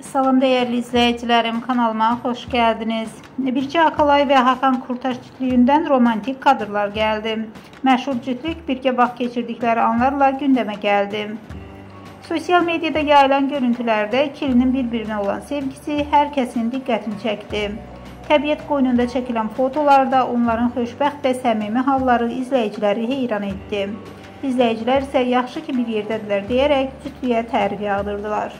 Salam değerli izləyicilərim, kanalıma xoş gəldiniz. Bircə Akalay və Hakan Kurtaş cütlüyündən romantik kadrlar gəldi. Məşhur cütlük birgə vaxt keçirdikləri anlarla gündəmə gəldi. Sosial mediada yayılan görüntülərdə ikilinin bir-birinə olan sevgisi hər kəsin diqqətini çəkdi. Təbiət qoynunda çəkilən fotolarda onların xoşbəxt və səmimi halları izləyiciləri heyran etdi. İzləyicilər isə yaxşı ki bir yerdədirlər deyərək cütlüyə tərif yağdırdılar.